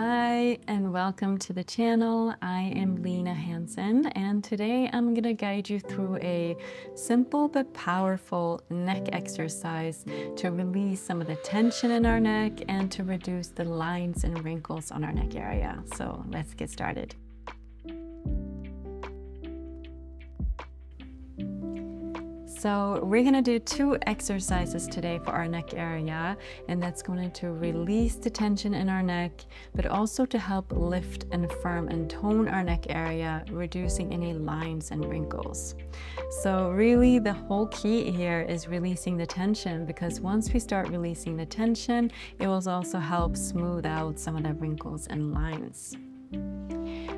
Hi and welcome to the channel. I am Lina Hanson and today I'm going to guide you through a simple but powerful neck exercise to release some of the tension in our neck and to reduce the lines and wrinkles on our neck area. So let's get started. So we're going to do two exercises today for our neck area, and that's going to release the tension in our neck, but also to help lift and firm and tone our neck area, reducing any lines and wrinkles. So really the whole key here is releasing the tension, because once we start releasing the tension, it will also help smooth out some of the wrinkles and lines.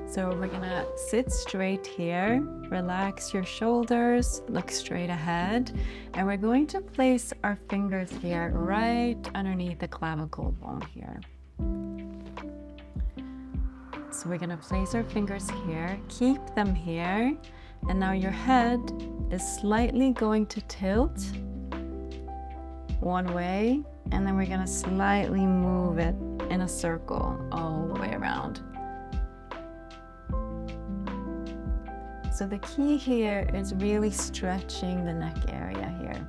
So we're gonna sit straight here, relax your shoulders, look straight ahead, and we're going to place our fingers here right underneath the clavicle bone here. So we're gonna place our fingers here, keep them here, and now your head is slightly going to tilt one way, and then we're gonna slightly move it in a circle all the way around. So the key here is really stretching the neck area here.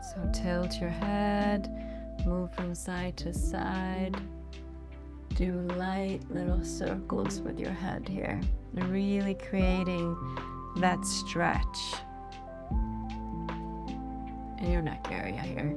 So tilt your head, move from side to side, do light little circles with your head here, really creating that stretch in your neck area here.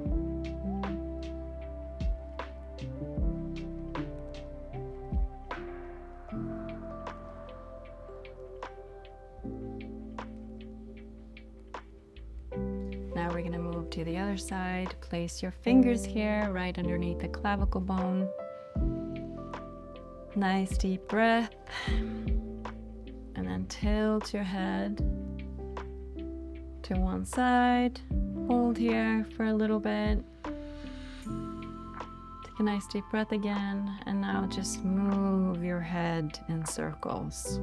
Now we're going to move to the other side. Place your fingers here right underneath the clavicle bone. Nice deep breath. And then tilt your head to one side. Hold here for a little bit. Take a nice deep breath again. And now just move your head in circles.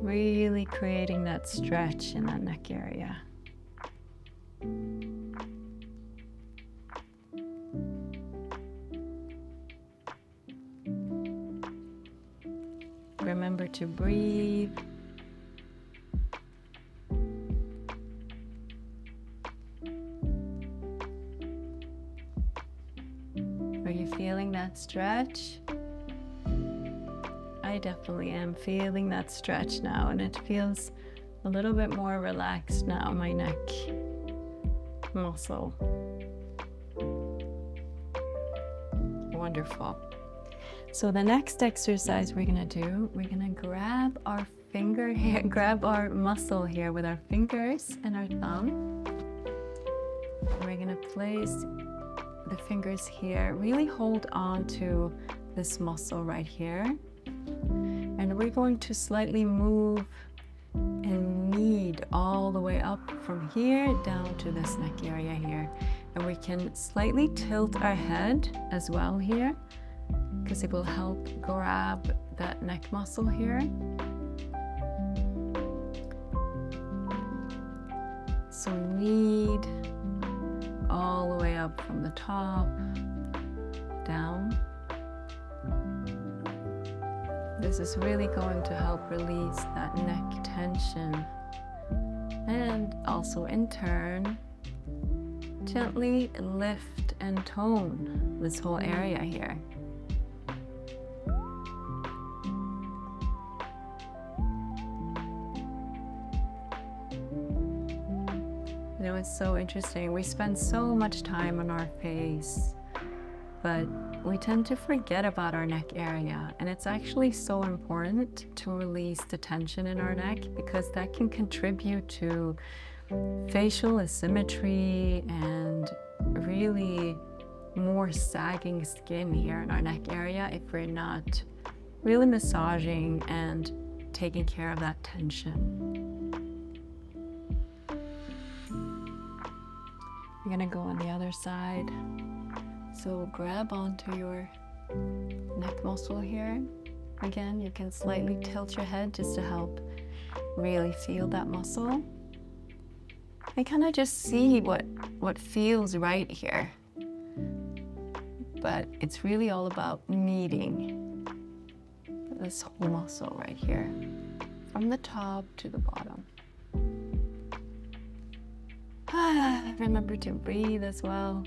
Really creating that stretch in that neck area. Remember to breathe. Are you feeling that stretch? I definitely am feeling that stretch now, and it feels a little bit more relaxed now, my neck muscle. Wonderful. So the next exercise we're gonna do, we're gonna grab our finger here, grab our muscle here with our fingers and our thumb. We're gonna place the fingers here, really hold on to this muscle right here. And we're going to slightly move and knead all the way up from here down to this neck area here. And we can slightly tilt our head as well here, because it will help grab that neck muscle here. So knead all the way up from the top down. This is really going to help release that neck tension, and also in turn gently lift and tone this whole area here. You know, it's so interesting. We spend so much time on our face, but we tend to forget about our neck area, and it's actually so important to release the tension in our neck, because that can contribute to facial asymmetry and really more sagging skin here in our neck area if we're not really massaging and taking care of that tension. We're gonna go on the other side. So grab onto your neck muscle here. Again, you can slightly tilt your head just to help really feel that muscle. I kind of just see what feels right here. But it's really all about meeting this whole muscle right here, from the top to the bottom. Remember to breathe as well.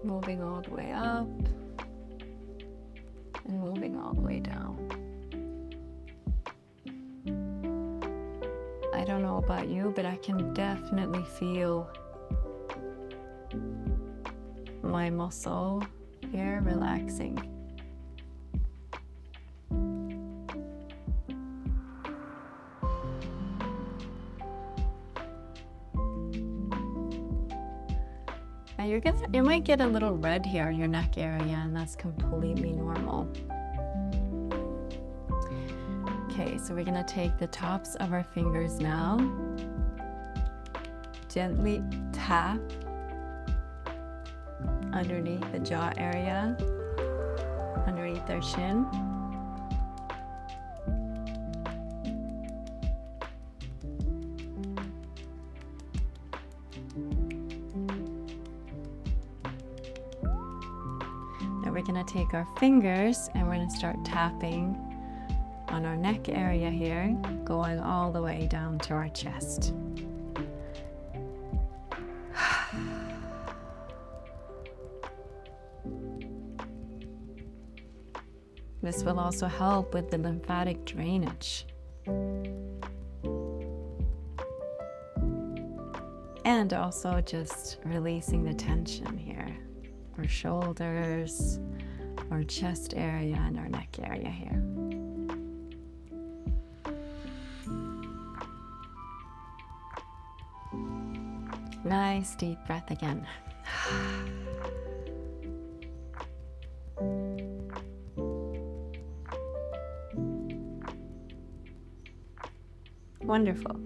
Moving all the way up and moving all the way down. I don't know about you, but I can definitely feel my muscle here relaxing. Now you might get a little red here in your neck area, and that's completely normal. Okay, so we're gonna take the tops of our fingers now. Gently tap underneath the jaw area, underneath our shin. Now we're gonna take our fingers and we're gonna start tapping on our neck area here, going all the way down to our chest. This will also help with the lymphatic drainage. And also just releasing the tension here, our shoulders, our chest area, and our neck area here. Nice deep breath again. Wonderful.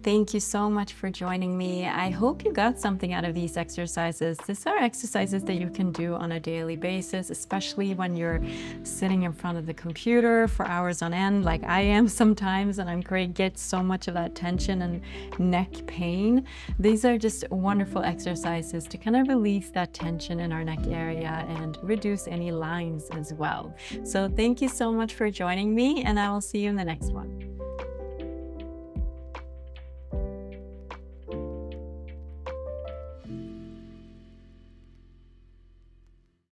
Thank you so much for joining me. I hope you got something out of these exercises. These are exercises that you can do on a daily basis, especially when you're sitting in front of the computer for hours on end, like I am sometimes, and I'm great, get so much of that tension and neck pain. These are just wonderful exercises to kind of release that tension in our neck area and reduce any lines as well. So thank you so much for joining me, and I will see you in the next one.